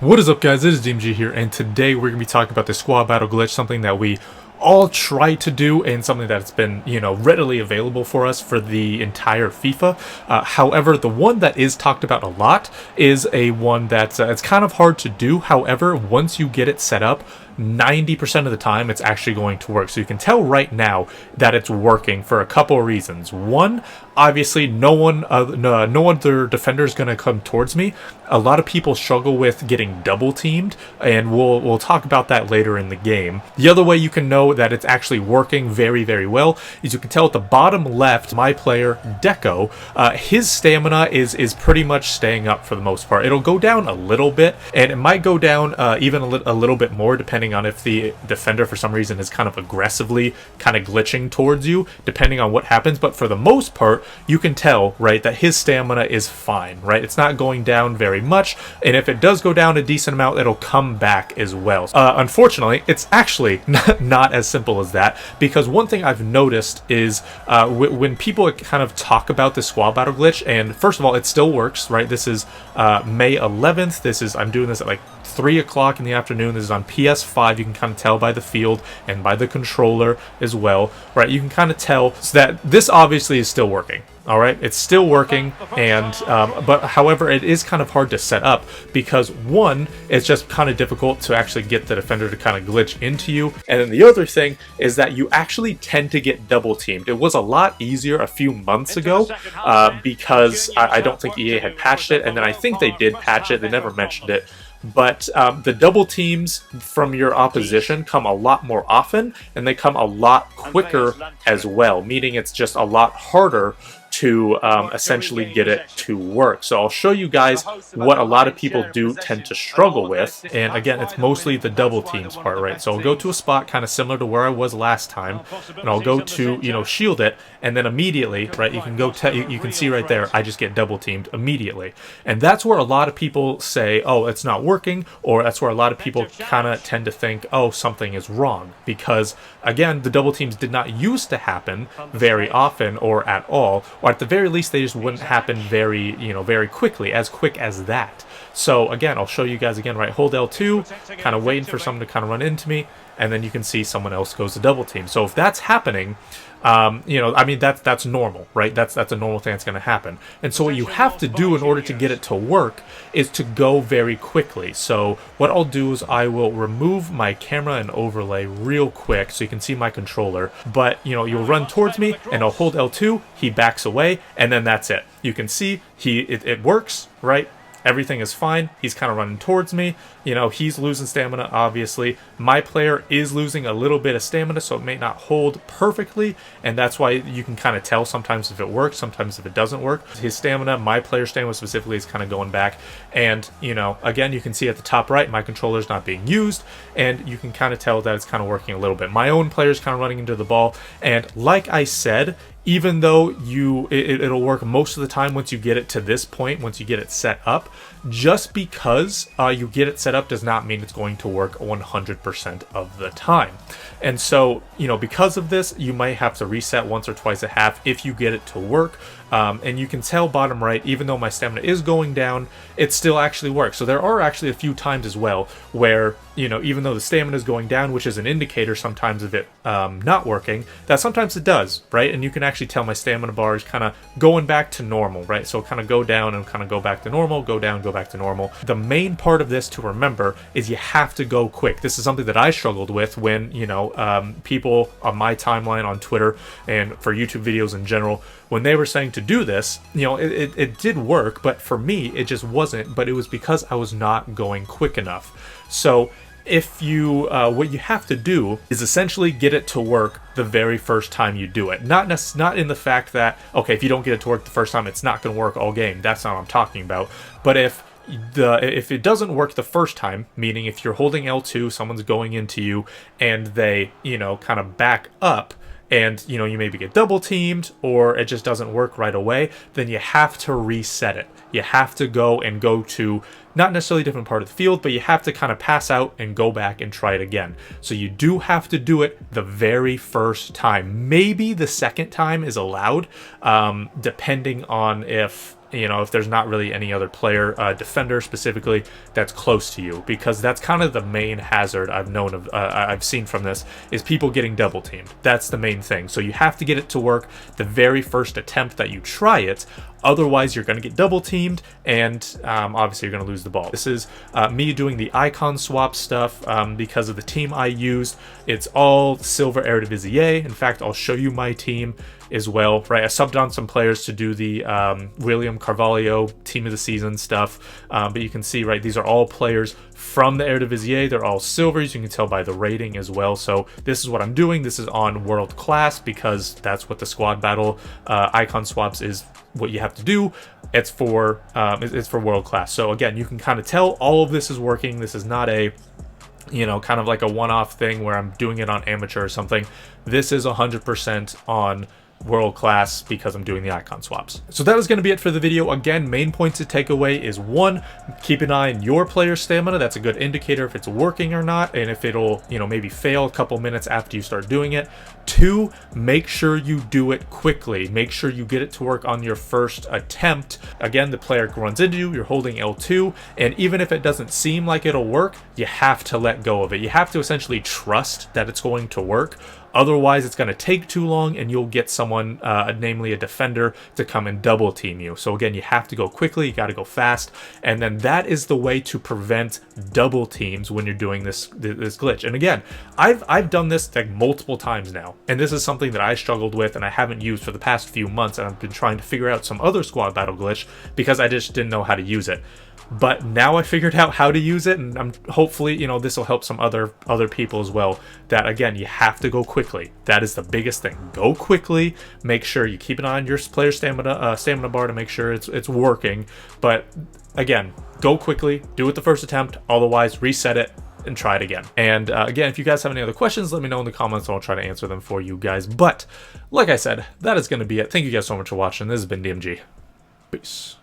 What is up, guys? It is DMG here, and today we're going to be talking about the squad battle glitch, something that we all try to do and something that's been, readily available for us for the entire FIFA. However, the one that is talked about a lot is a one that's it's kind of hard to do. However, once you get it set up, 90% of the time it's actually going to work. So you can tell right now that it's working for a couple of reasons. One, obviously no other defender is going to come towards me. A lot of people struggle with getting double teamed, and we'll talk about that later in the game. The other way you can know that it's actually working very, very well is you can tell at the bottom left, my player Deco, his stamina is pretty much staying up for the most part. It'll go down a little bit, and it might go down even a little bit more depending on if the defender for some reason is kind of aggressively kind of glitching towards you, depending on what happens. But for the most part, you can tell, right, that his stamina is fine, right? It's not going down very much, and if it does go down a decent amount, it'll come back as well. Unfortunately, it's actually not as simple as that, because one thing I've noticed is when people kind of talk about the squad battle glitch, and first of all, it still works, right? This is May 11th. I'm doing this at like 3 o'clock in the afternoon. This is on PS5. You can kind of tell by the field and by the controller as well, right? You can kind of tell that this obviously is still working. All right, it's still working, and but however, it is kind of hard to set up because one, it's just kind of difficult to actually get the defender to kind of glitch into you, and then the other thing is that you actually tend to get double teamed. It was a lot easier a few months ago because I don't think EA had patched it, and then I think they did patch it. They never mentioned it. But the double teams from your opposition come a lot more often, and they come a lot quicker as well, meaning it's just a lot harder to essentially get it to work. So I'll show you guys what a lot of people do tend to struggle with, and again, it's mostly the double teams part, right? So I'll go to a spot kind of similar to where I was last time, and I'll go to shield it, and then immediately, right, you can go you can see right there, I just get double teamed immediately, and that's where a lot of people say, oh, it's not working, or that's where a lot of people kind of tend to think, oh, something is wrong, because again, the double teams did not used to happen very often or at all, or at the very least they just wouldn't happen very quickly, as quick as that. So again, I'll show you guys again, right? Hold L2, kind of waiting for someone to kind of run into me, and then you can see someone else goes to double team. So if that's happening, I mean, that's normal, right? That's a normal thing that's going to happen. And so what you have to do in order to get it to work is to go very quickly. So what I'll do is I will remove my camera and overlay real quick so you can see my controller. But, you'll run towards me and I'll hold L2, he backs away, and then that's it. You can see it works, right? Everything is fine. He's kind of running towards me. He's losing stamina, obviously. My player is losing a little bit of stamina, so it may not hold perfectly, and that's why you can kind of tell sometimes if it works, sometimes if it doesn't work. His stamina, my player's stamina specifically, is kind of going back, and, again, you can see at the top right, my controller's not being used, and you can kind of tell that it's kind of working a little bit. My own player's kind of running into the ball, and like I said, even though it'll work most of the time once you get it to this point, once you get it set up, just because you get it set up does not mean it's going to work 100% of the time. And so, because of this, you might have to reset once or twice a half if you get it to work. And you can tell bottom right, even though my stamina is going down, it still actually works. So there are actually a few times as well where, even though the stamina is going down, which is an indicator sometimes of it not working, that sometimes it does, right? And you can actually tell my stamina bar is kind of going back to normal, right? So kind of go down and kind of go back to normal, go down, go back to normal. The main part of this to remember is you have to go quick. This is something that I struggled with when, people on my timeline on Twitter and for YouTube videos in general, when they were saying to do this, it did work, but for me, it just wasn't, but it was because I was not going quick enough. So if you, what you have to do is essentially get it to work the very first time you do it. Not in the fact that, okay, if you don't get it to work the first time, it's not going to work all game. That's not what I'm talking about. But if it doesn't work the first time, meaning if you're holding L2, someone's going into you, and they, kind of back up, and you maybe get double teamed, or it just doesn't work right away, then you have to reset it. You have to go to not necessarily a different part of the field, but you have to kind of pass out and go back and try it again. So you do have to do it the very first time. Maybe the second time is allowed, depending on if you know, if there's not really any other player, defender specifically, that's close to you, because that's kind of the main hazard I've seen from this, is people getting double teamed. That's the main thing. So you have to get it to work the very first attempt that you try it. Otherwise, you're going to get double teamed, and obviously you're going to lose the ball. This is me doing the icon swap stuff because of the team I used. It's all Silver Eredivisie. In fact, I'll show you my team as well, right? I subbed on some players to do the William Carvalho Team of the Season stuff, but you can see, right, these are all players from the Eredivisie. They're all silvers. You can tell by the rating as well. So this is what I'm doing. This is on World Class, because that's what the squad battle icon swaps is, what you have to do. It's for World Class. So again, you can kind of tell all of this is working. This is not a, you know, kind of like a one-off thing where I'm doing it on amateur or something. This is 100% on World Class, because I'm doing the icon swaps. So that is going to be it for the video. Again, main points to take away is 1, keep an eye on your player stamina. That's a good indicator if it's working or not, and if it'll, you know, maybe fail a couple minutes after you start doing it. 2, make sure you do it quickly. Make sure you get it to work on your first attempt. Again, the player runs into you, you're holding L2, and even if it doesn't seem like it'll work, you have to let go of it. You have to essentially trust that it's going to work. Otherwise, it's going to take too long, and you'll get someone, namely a defender, to come and double team you. So again, you have to go quickly, you got to go fast, and then that is the way to prevent double teams when you're doing this glitch. And again, I've done this like multiple times now, and this is something that I struggled with and I haven't used for the past few months, and I've been trying to figure out some other squad battle glitch because I just didn't know how to use it. But now I figured out how to use it, and I'm hopefully, you know, this will help some other people as well. That again, you have to go quickly. That is the biggest thing. Go quickly. Make sure you keep an eye on your player stamina bar to make sure it's working. But again, go quickly. Do it the first attempt. Otherwise, reset it and try it again. And again, if you guys have any other questions, let me know in the comments, and I'll try to answer them for you guys. But like I said, that is going to be it. Thank you guys so much for watching. This has been DMG. Peace.